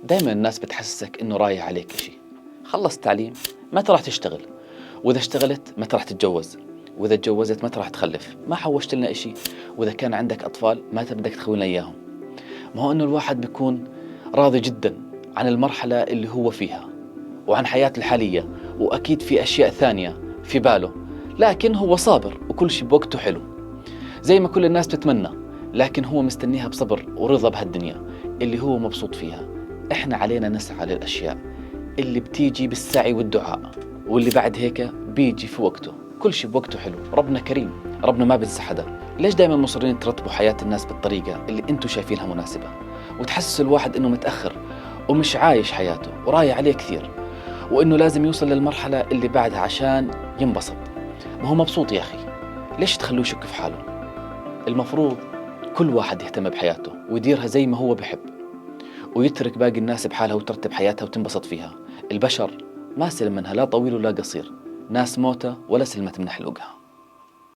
دايما الناس بتحسسك إنه رايح عليك إشي. خلصت تعليم ما راح تشتغل، وإذا اشتغلت ما راح تتجوز، وإذا تجوزت ما راح تخلف، ما حوشت لنا إشي، وإذا كان عندك أطفال ما بدك تخوي لنا إياهم. ما هو إنه الواحد بيكون راضي جدا عن المرحلة اللي هو فيها وعن حياته الحالية، وأكيد في أشياء ثانية في باله، لكن هو صابر وكل شيء بوقته حلو زي ما كل الناس بتتمنى، لكن هو مستنيها بصبر ورضا بهالدنيا اللي هو مبسوط فيها. إحنا علينا نسعى للأشياء اللي بتيجي بالسعي والدعاء، واللي بعد هيك بيجي في وقته. كل شيء بوقته حلو، ربنا كريم، ربنا ما بنسى حدا. ليش دايما مصرين ترتبوا حياة الناس بالطريقة اللي انتوا شايفينها مناسبة، وتحسس الواحد انه متأخر ومش عايش حياته ورايح عليه كثير، وانه لازم يوصل للمرحلة اللي بعدها عشان ينبسط؟ ما هو مبسوط يا أخي، ليش تخلوه يشك في حاله؟ المفروض كل واحد يهتم بحياته ويديرها زي ما هو بحب، ويترك باقي الناس بحالها وترتب حياتها وتنبسط فيها. البشر ما سلم منها لا طويل ولا قصير، ناس موتة ولا سلمت من حلقها.